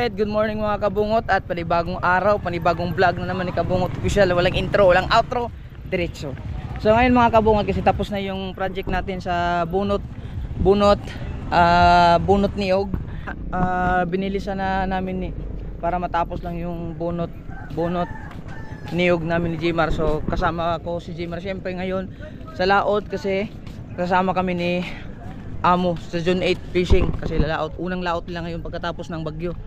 Alright, good morning mga kabungot at panibagong araw, panibagong vlog na naman ni Kabungot Official. Walang intro, walang outro, diretso. So ngayon mga kabungot, kasi tapos na yung project natin sa bunot niyog. Binili sana namin para matapos lang yung bunot niyog namin ni Jmar. So kasama ko si Jmar syempre ngayon sa laot kasi kasama kami ni Amo sa Zone 8 fishing kasi unang laot lang ngayon pagkatapos ng bagyo.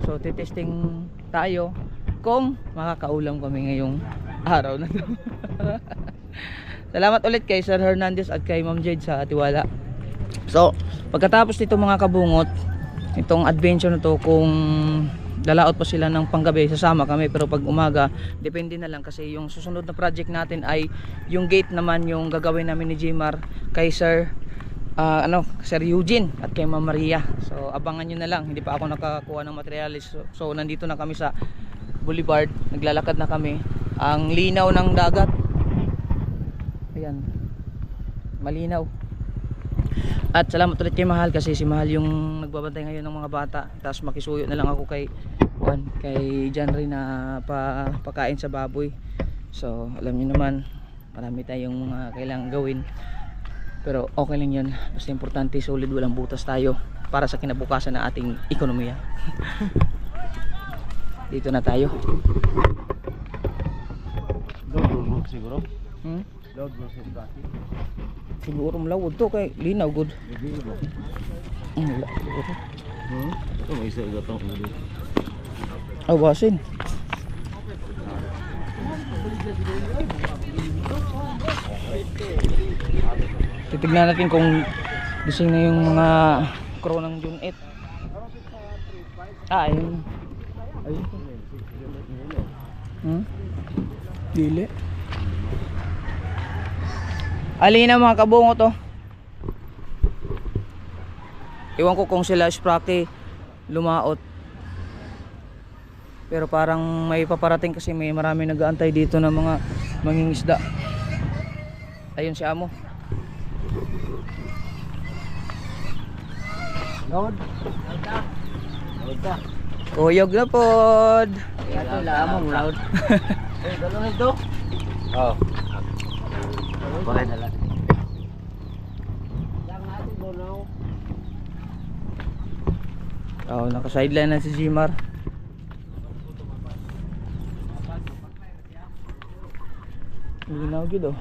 So titesting tayo kung makakaulam kami ngayong araw na to. Salamat ulit kay Sir Hernandez at kay Ma'am Jade sa tiwala. So pagkatapos nito mga kabungot, itong adventure na to, kung lalaot pa sila ng panggabi sasama kami, pero pag umaga depende na lang kasi yung susunod na project natin ay yung gate naman yung gagawin namin ni Jmar kay Sir Sir Eugene at kay Ma'am Maria. So abangan nyo na lang, hindi pa ako nakakuha ng materialis. So nandito na kami sa Boulevard, naglalakad na kami. Ang linaw ng dagat, ayan, malinaw. At salamat ulit kay Mahal kasi si Mahal yung nagbabantay ngayon ng mga bata. Tapos makisuyo na lang ako kay John rin na pakain sa baboy. So alam niyo naman, marami tayong mga kailangang gawin, pero okay lang yun, basta importante solid, walang butas tayo para sa kinabukasan ng ating ekonomiya. Dito na tayo. Siguro? Load mo sa traffic. Siguro malawod to kay linaw good. Wala siguro. Ito may isa igatong ulo. Awasin. Titignan natin kung gising na yung mga crew ng June 8. Ayun. Dili. Alina mga kabungo to. Iwan ko kung sila Sprake lumaot. Pero parang may paparating kasi may marami nag-aantay dito ng mga mangingisda. Ayun si Amo. Load. Kuyog na pod. Ito lang mo load. Dalo nito. Oh. Bakit na lang. Naka-sideline na si Jmar. Linaw gid oh.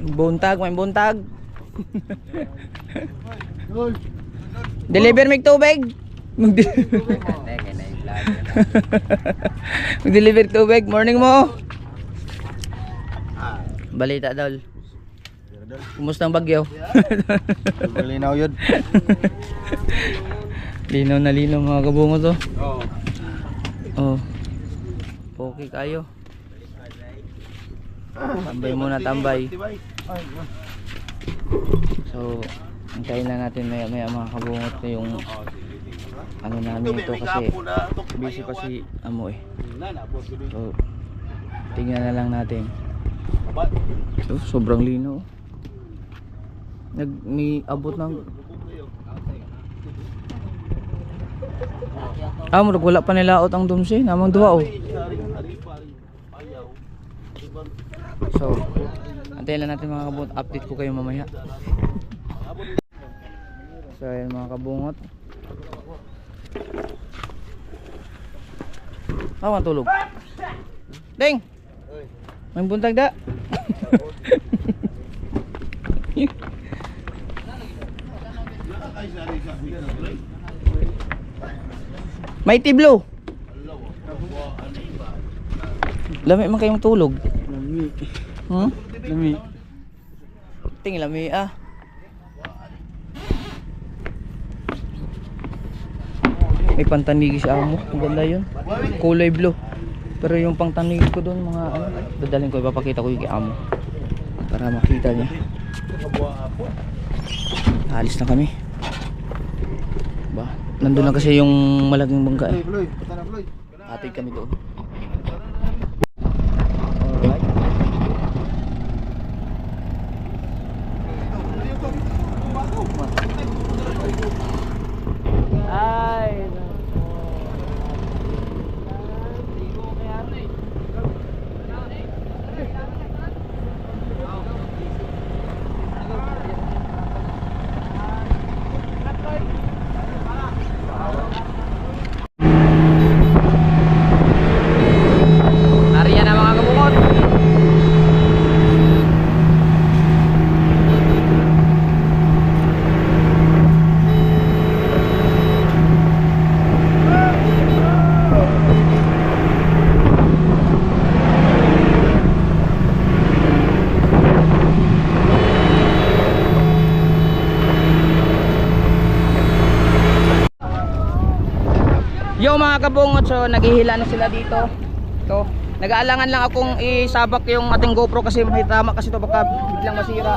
May buntag. Deliver mig tubig. Mag-deliver tubig. Morning mo. Balita daw. Kumusta ang bagyo? Malinaw yun. Linaw na linaw mga kabungo to. Oo. Oh. Okay kayo. Tambay muna, tambay. So antayin lang natin maya mga kabungot na yung ano namin ito kasi busy pa si Amo eh. So tingnan na lang natin. Sobrang lino. Abot ng wala pa nilaot ang dumsi namang duha oh. So antayin lang natin mga kabungot, update ko kayo mamaya. So ayan mga kabungot, tulog. Ding! May buntag da. May tiblo. Lami man kayong tulog. Lami. Lami. Ting lami ah. May pantanigi si Amo. Ang ganda yun. Kulay blue. Pero yung pangtanigi ko doon mga dadalhin ko, ipapakita ko yung kay Amo para makita niya. Alis na kami. Ba, nandun na kasi yung malaking bangka eh. Hatid kami doon. Alright. Yo mga kabungot, so naghihila na sila dito. Ito, nag-aalangan lang akong isabak yung ating GoPro kasi may tama kasi ito baka biglang masira.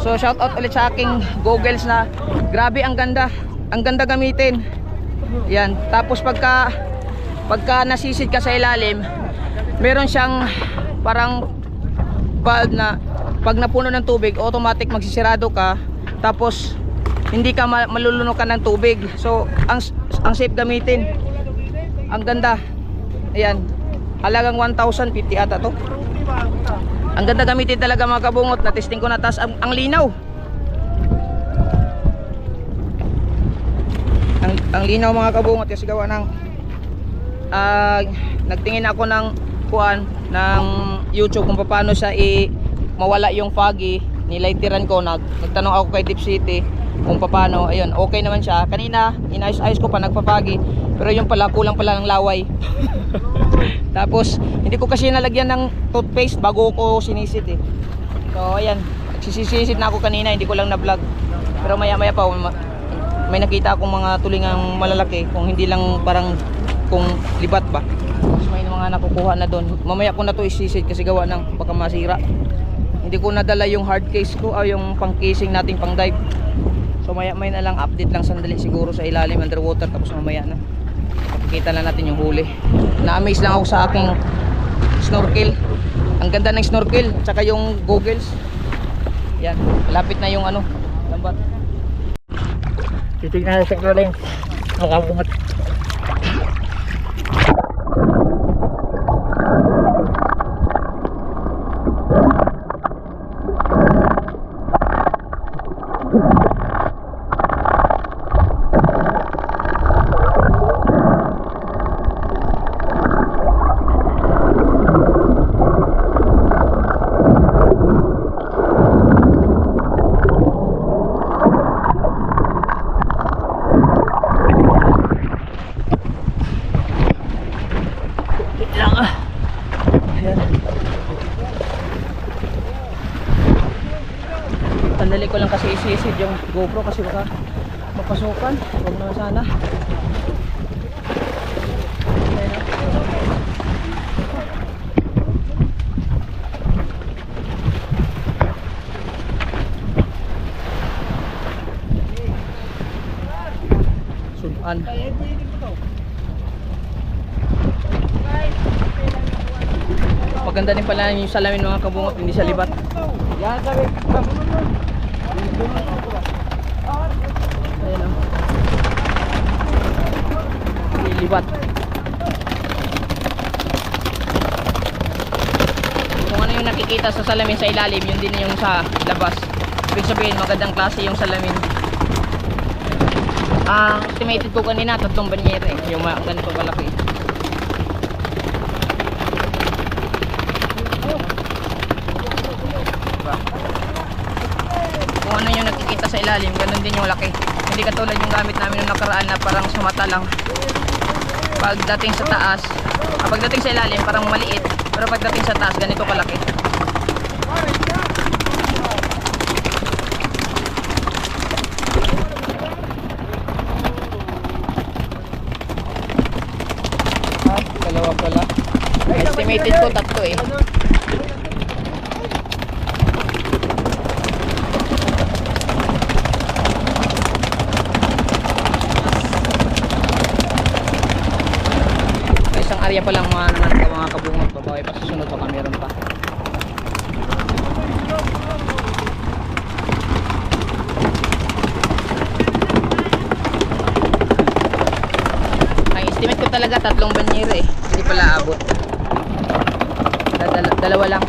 So shout out ulit sa aking goggles na grabe ang ganda. Ang ganda gamitin. Yan, tapos pagka nasisid ka sa ilalim, meron siyang parang valve na pag napuno ng tubig, automatic magsisirado ka. Tapos hindi ka malulunukan ng tubig. So ang safe gamitin. Ang ganda. Ayan. Halagang 1,050 ata to. Ang ganda gamitin talaga mga kabungot. Na-testing ko na, tas ang linaw. Ang linaw mga kabungot kasi gawa ng nagtingin ako ng ng YouTube kung paano siya mawala yung foggy. Nilaitiran ko, nagtanong ako kay Deep City kung paano. Ayun, okay naman siya. Kanina inayos-ayos ko pa, nagpapagi, pero yung pala kulang pala ng laway. Tapos hindi ko kasi nalagyan ng toothpaste bago ko sinisid eh. So ayan, nagsisisid na ako kanina, hindi ko lang na vlog. Pero maya maya pa may nakita akong mga tulingang malalaki, kung hindi lang parang kung libat ba. Tapos may mga nakukuha na doon. Mamaya ko na to isisid kasi gawa ng baka masira. Hindi ko nadala yung hard case ko o yung pang casing nating pang dive. So maya may na lang, update lang sandali siguro sa ilalim underwater, tapos mamaya na makikita na natin yung huli. Na-amaze lang ako sa aking snorkel. Ang ganda ng snorkel at saka yung goggles. Yan, malapit na yung lambat. Titignan na sa kulay. Makabungot. Sandali ko lang kasi isisid yung GoPro kasi baka mapasukan. Huwag naman sana. Sudan. Maganda din pala yung salamin mga kabungot, hindi siya libat. Yan sabi. Ayan o. Libat. Kung ano yung nakikita sa salamin sa ilalim, yun din yung sa labas. Ibig sabihin magandang klase yung salamin. Estimated ko kanina 3 banyere yung ganito kalaki. Kung ano yung nakikita sa ilalim, ganun din yung laki. Hindi katulad yung gamit namin nung nakaraan na parang sumata lang. Pagdating sa taas, pagdating sa ilalim parang maliit, pero pagdating sa taas ganito kalaki. Dalawa pala. Estimated ko 3 eh. Isang area pa lang mga kabungot, babae pa susunod baka meron pa. Ang estimate ko talaga 3 banyere eh, hindi pala abot. Dalawa lang.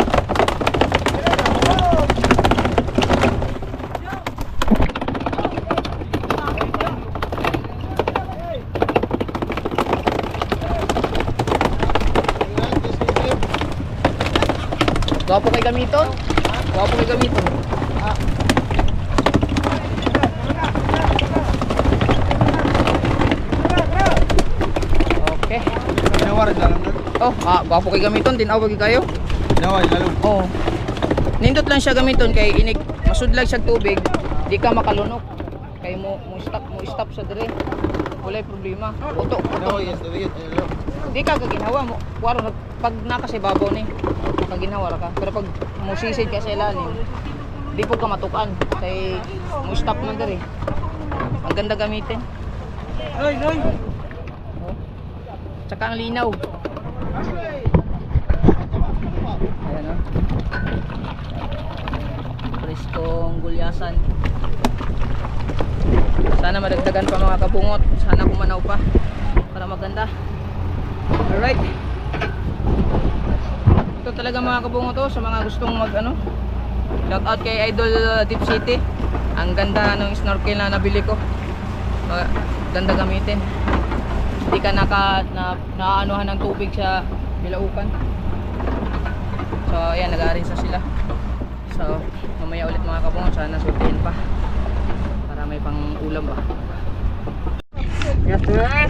Gwapo kay gamiton? Gwapo kay gamiton. Okay. Oh, gwapo kay gamiton din awag kayo. Naway lalo. Oh. Nindot lang siya gamiton kay inig masudlag siya tubig, di ka makalunok. Kay mo stop sa dire. Walay problema. Uto. No, yes, do it. Di ka kaginawa mo. Kuwaro pag nakasibabaw ni kaginawa ra ka. Pero pag musisid ka sa ilalim, di po ka matukan. Kay mo stop man diri. Ang ganda gamitin. Noy, noy. Tsaka ang linaw. Ayan o. Preskong gulyasan. Sana madagdagan pa mga kabungot. Sana kumanaw pa para maganda. Alright. Ito talaga mga kabungot sa mga gustong mag ano. Shout out kay Idol Deep City. Ang ganda ng snorkel na nabili ko. Ganda gamitin. Hindi ka naaanuhan ng tubig sa bilaukan. So ayan, nag-aarin sa sila. So mamaya ulit mga kabungot, sana sultihin pa para may pang ulam ba. Yes, sir. Ha?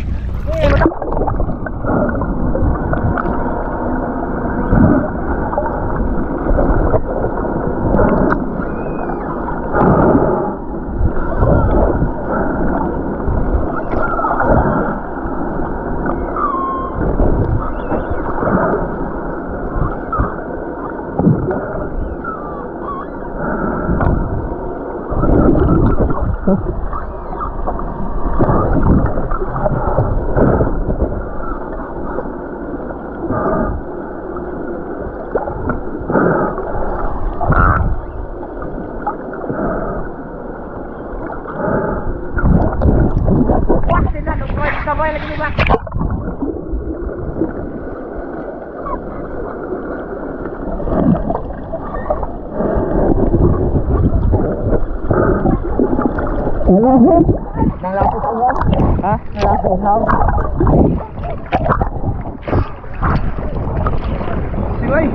Sigoy.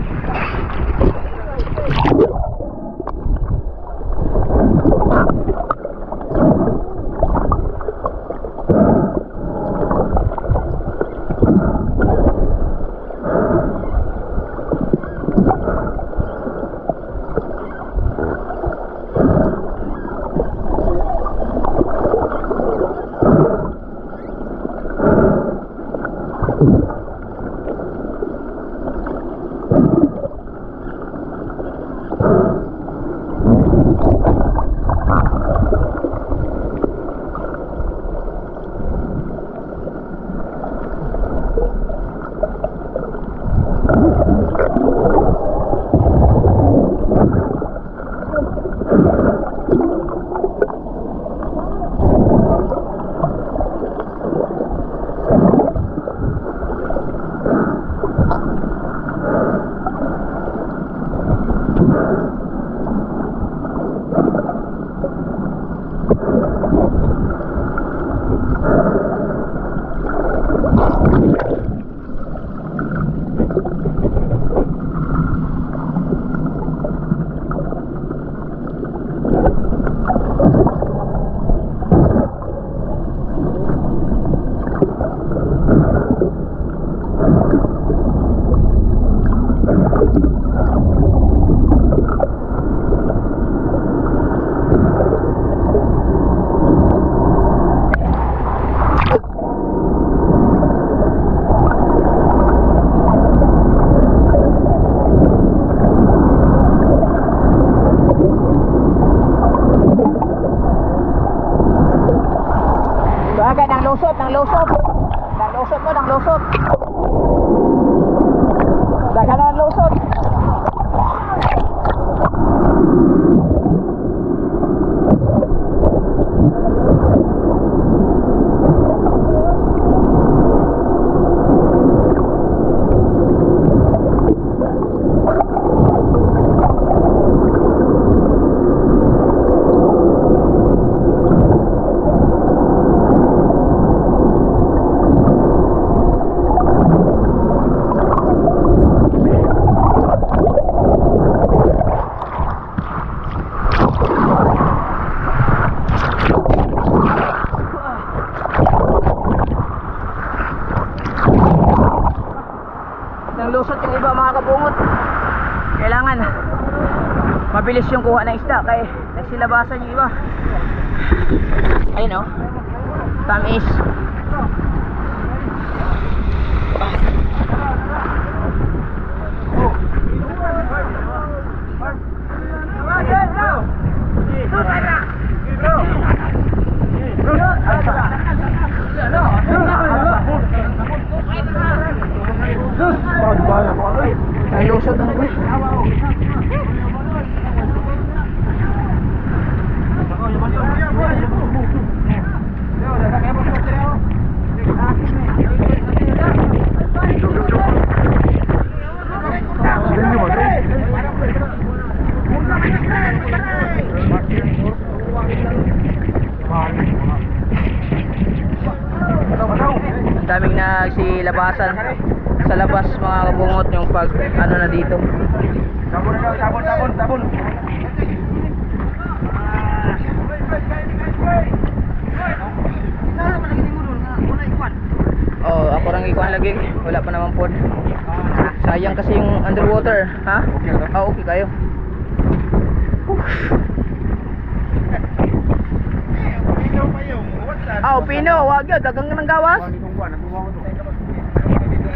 Mabilis yung kuha ng isda kaya nagsilabasan yung iba. Ayun o, tamis. labasan. Sa labas mga kabungot yung pag ano na dito. Sabon na daw, sabon. Oh, ako rang ikuan lagi. Wala pa naman pod. Sayang kasi yung underwater, ha? Okay lang. Ah, okay kayo. Ah, Pino, wag yun, dagang nang gawas.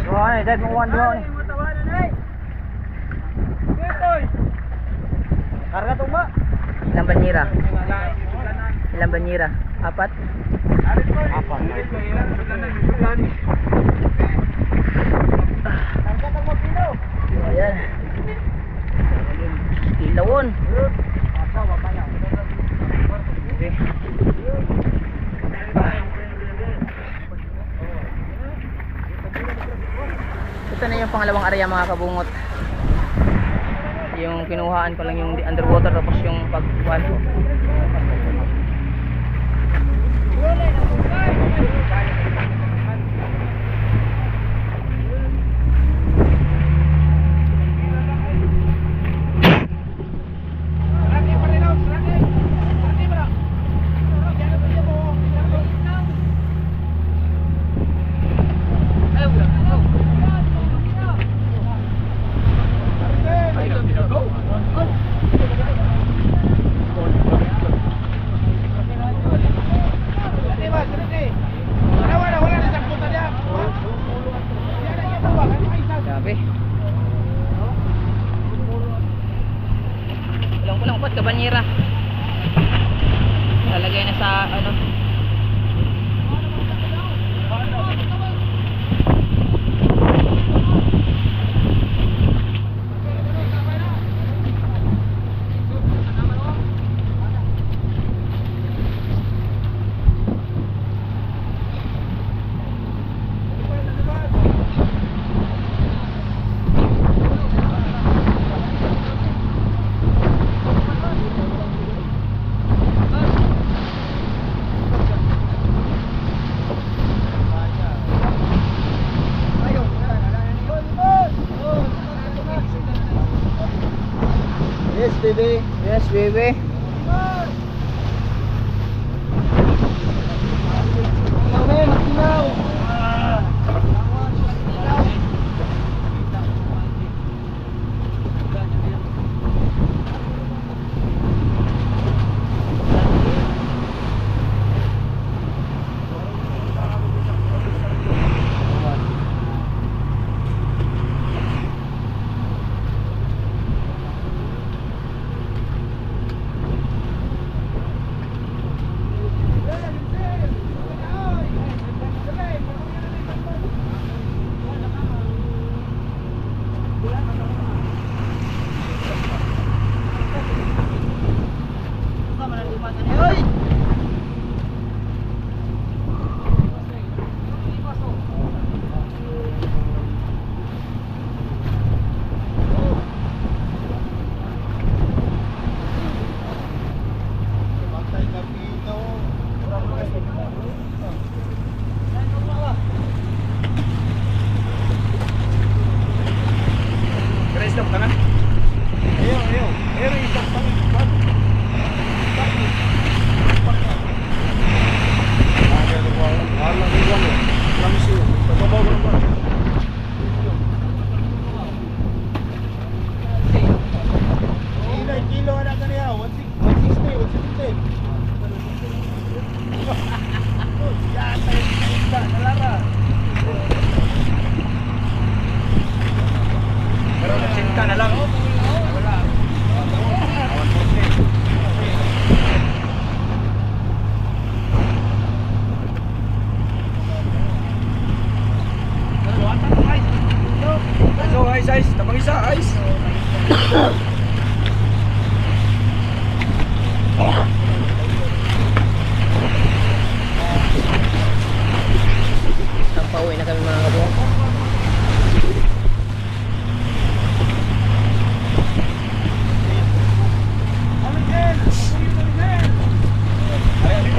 Duha ni, dad mo duha ni. Karga to ba? Ilang banyera? Ilang banyera? Apat? Apa? Ayan. Ilawon. Okay. Ito na yung pangalawang area mga kabungot. Yung kinuhaan ko lang yung underwater tapos yung pagkuhan ko. Grabe. Kulang pot kabanyera. Lalagay na sa ano. Yes, baby. Yes, baby. Stop ka na? Ayaw. Stop ka na. Kilo anak ka niya, 160. Yata yung isda, nalara. Pero nagsinta na lang. Wala. So, ice. Tabang isa, ice. Pauwi na kami mga kabungot.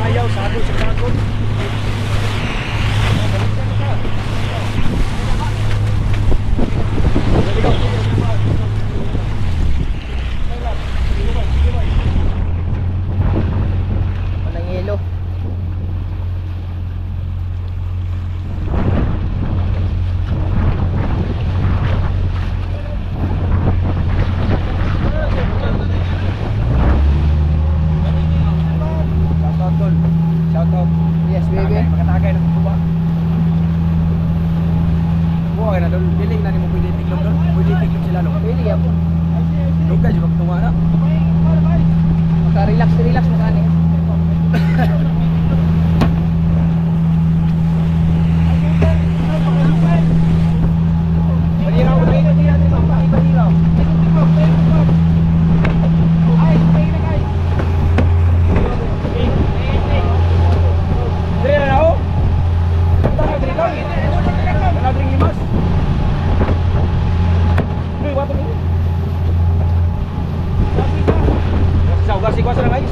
Ayaw, sado sa kakot. bagay na doon. Diling na mo pwede tiklom doon. Pwede tiklom sila no. Pwede ya po. Dugay juga tunga na. Maka-relax mo kani. Kasih kuasa na guys.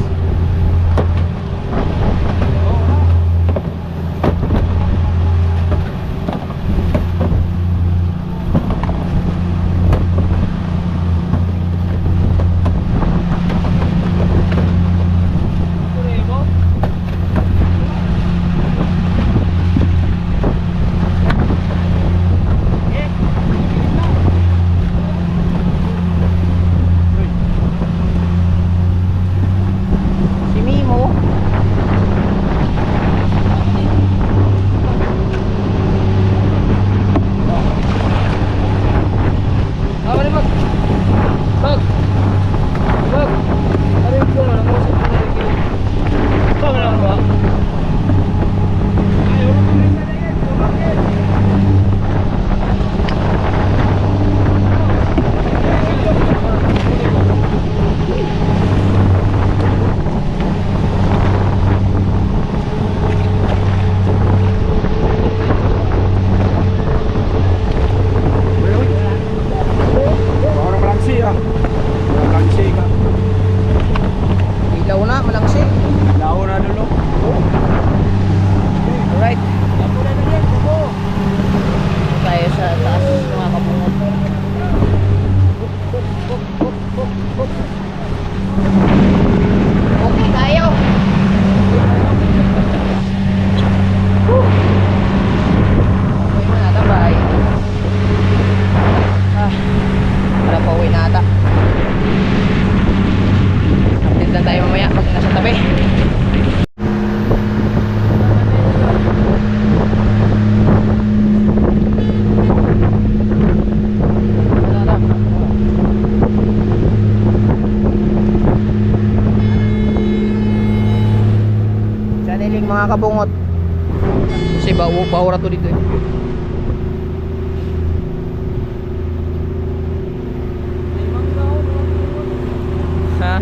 Si Mimo. Ah, balik mag. Bag. Bag. Ano yung puno? Namusip ko na rin yun. Bag lang ba? Orang Malangsi ah. Malangsi ka. Ilaw na, malangsi. Lao na dulu. Alright. Tayo sa taas mga kabungot. Okay tayo. Uwi mo na ata, bye. Wala pa uwi na ata. Update lang tayo mamaya pag nasa tabi. Channeling mga kabungot. Kasi bawra to dito eh. Ha?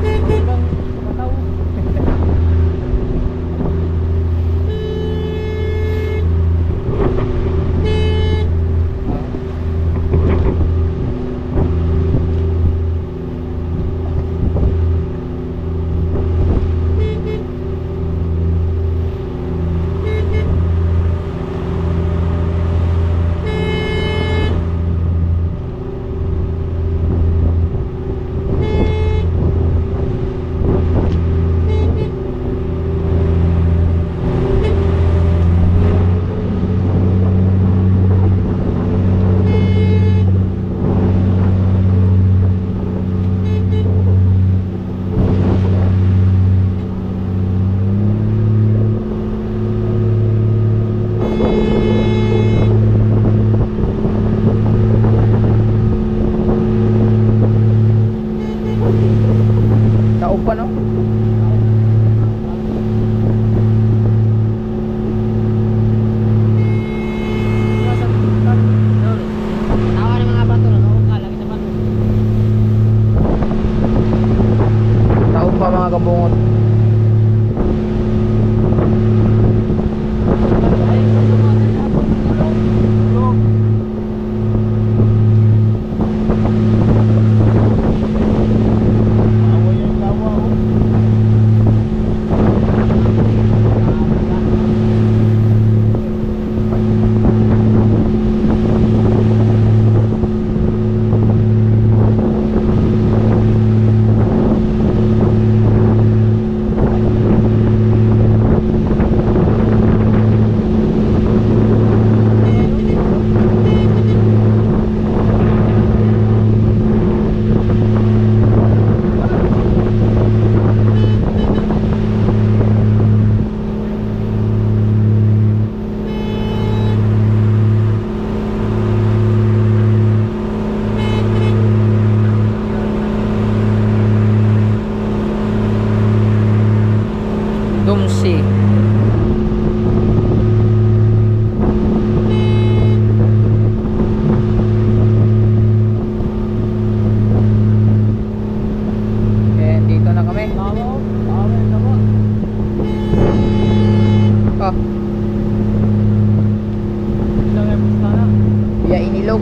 Kuya Inilog.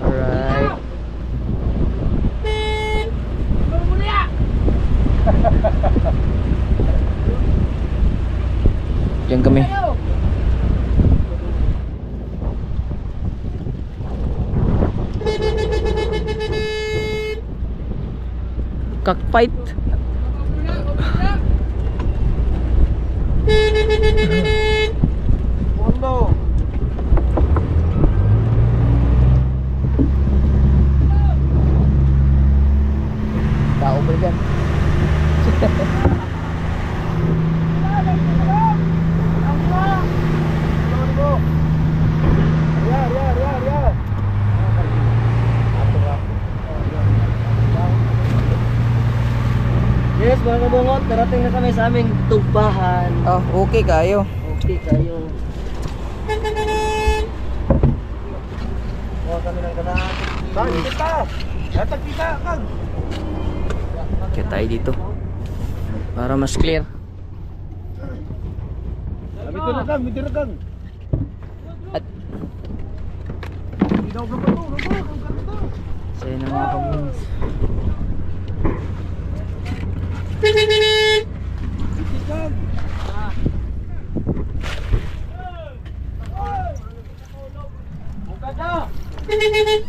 Alright. Diyan kami. Cockfight. Pondo. Tao ba dyan? Yes, mga kabungot, darating na kami sa aming tubahan. Oh, okay kayo. Okay kayo. Kuha kami ng ganahan. Kag, kita. Hatag kita, Kag. Kaya tayo dito. Para mas clear. Dito na, Kag. Dito na, Kag. At Daw ka pa to. sa'yo na mga kabungot.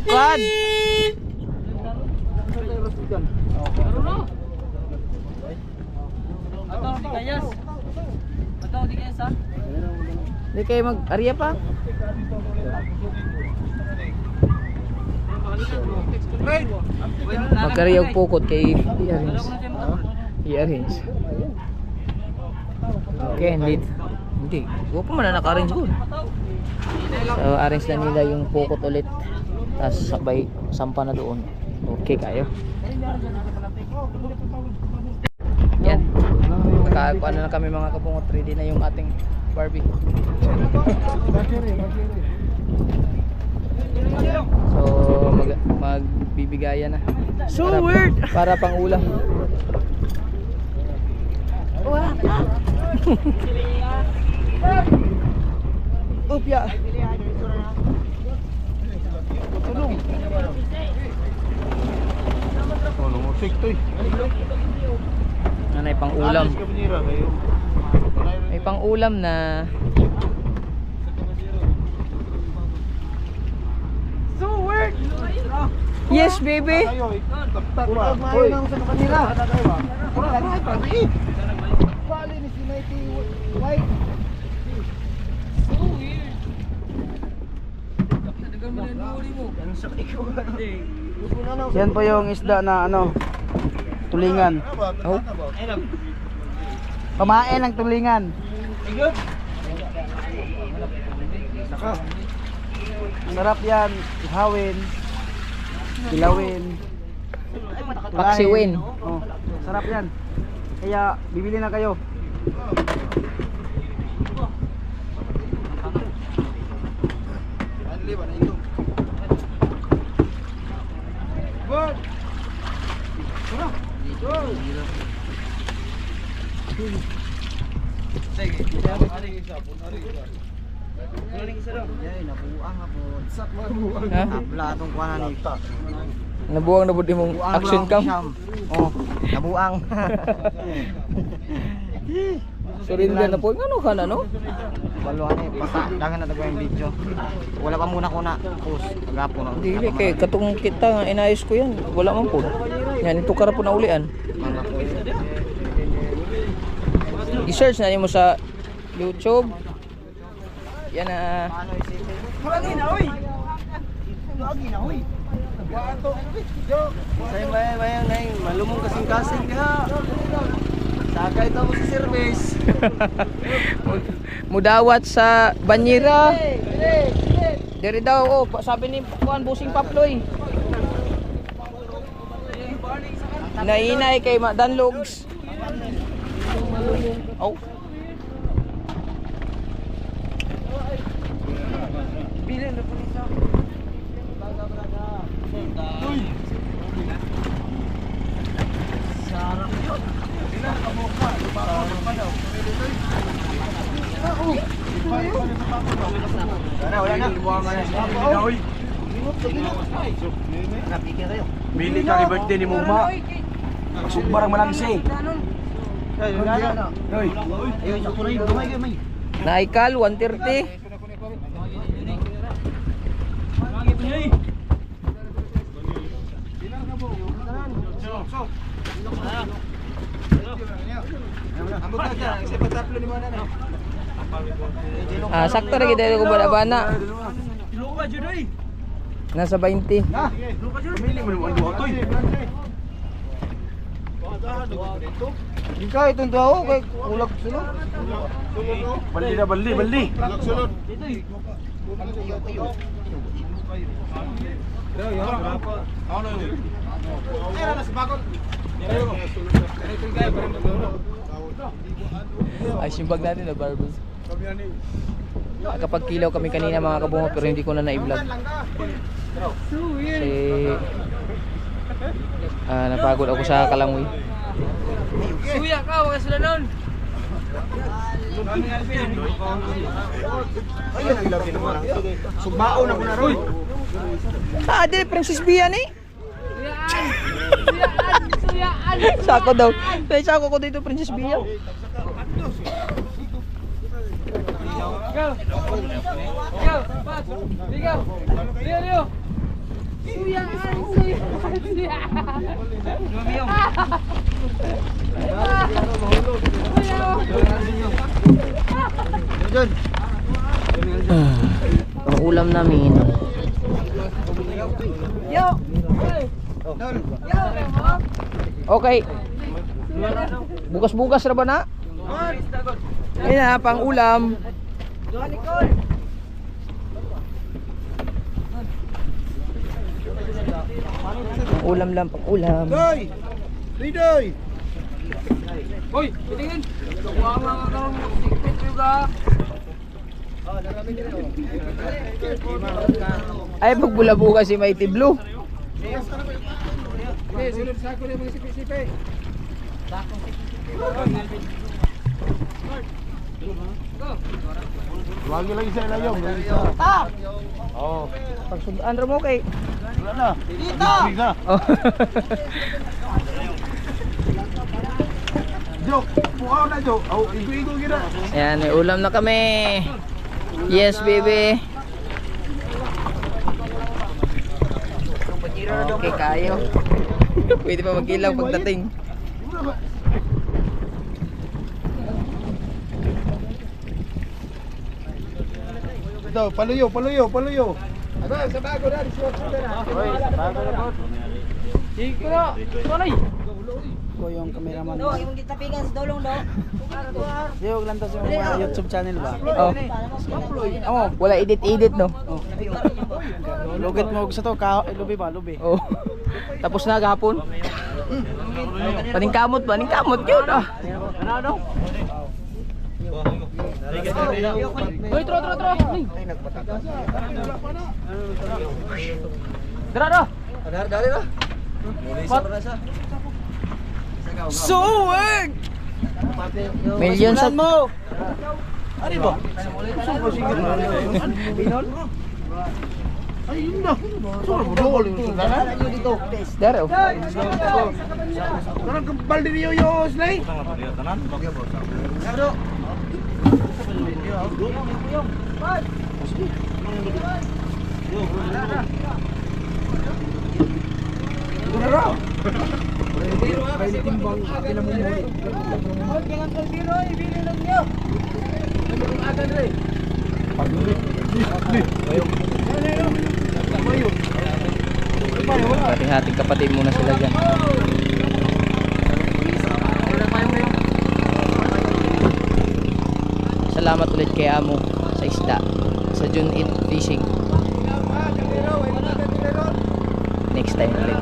Kuan! Hindi kayo mag-arya pa? Mag-arya og pukot kay i-arrange. I-arrange. Okay, hindi. Huwag pa man na naka-arrange ko. So, arrange na nila yung pukot ulit. Tapos sabay sampa na doon. Okay kayo. Yan. Nakakuha na kami mga kabungot. Ready na yung ating Barbie. So, magbibigayan na. So para, weird! Para pang ulam. Upya. Tulong. Ano mo siktoy? Nanay pang ulam. May pang ulam na. So weird. Yes, baby. Urag maayo nang sa kanila. Bali ni Sinayty White. Yan po yung isda na ano, tulingan. Oh. Pamain ng tulingan. Sarap yan, ihawin, kilawin, Paksiwin. Oh, sarap yan. Kaya bibili na kayo. Ha? Tabla atong kuha na ni. Nabuang na budi mong action cam. Oh, nabuang. Surrender na po. Ano ka na, no? Baluhan eh, basta dagan na yung video. Wala pa muna ko na post agapo na. Dili kay katong kita nga inayos ko yan. Wala man po. Yan ito kara po na ulian. I-search na mo sa YouTube. Yan na. Lagi na oy. Lagi na oy. Wato. Say bayang nay, malumong kasing-kasing diha. Sakay ta mo sa service. Mudawat sa banyera. Diri daw oh, sabi ni kuan busing paploy. Nainay kay Danlogs. Oh. Wala na. Bili ka kay birthday ni Muma. Magsugbarang malangsi. Naikal 130. Sakto lagi dahil ko bana-bana. Nasa 20. Pamili mo naman ang toy. Di ka itong tao kay ulag sila. Baldi na baldi. Ay, simbag natin na barbers. Kapag kilaw kami kanina mga kabungo pero hindi ko na na-vlog. Kasi napagod ako sa kalangoy. Suya ka, wala sila nun. Sumbao na ko na ron. Di Princess Bia ni. Sako daw. Sako ko dito Princess Bia. Ang ulam namin. Okay. Bukas-bukas ra ba na? Ayun na, pang ulam. Pang ulam lang, pang ulam. Doy! Ridoy! Hoy, pitingin. Kuha nga kang sikpit juga. Ay, pagbula-buka si Mighty Blue. Sunod sa ako na mga sipi-sipi. Wagi lagi sa ilayong. Oh. Pagsundaan ra mo kay. Wala na. Dito! Oh. Jok! Pukaw na, Jok. Igo-igo gina. Ayan, may ulam na kami. Yes, baby. Okay, kayo. Pwede pa mag-ilaw pagdating. Ito, paluyo. Aba, sa bago na, suwat na. Hoy, sa bago na po. Sige na. Tunay. Ko yung cameraman. No, yung gitapingan sa dolong do. Di wag lang to sa mga YouTube channel ba? Oh. Wala edit no. Lugit mo sa to, lubi ba, lubi. Oh. Tapos na gahapon. Paningkamot yun ah. Ano? Hoy, tro. Dara. Dali na. Suwag! Million sa mo. Ano ba? Binol? Ay, yun na. Saan mo dool yung sundanan? Dara. Parang balde niyo yung slay? Hating-hating kapatid muna sila dyan. Salamat ulit kay Amo sa isda sa June 8 fishing. Next time ulit.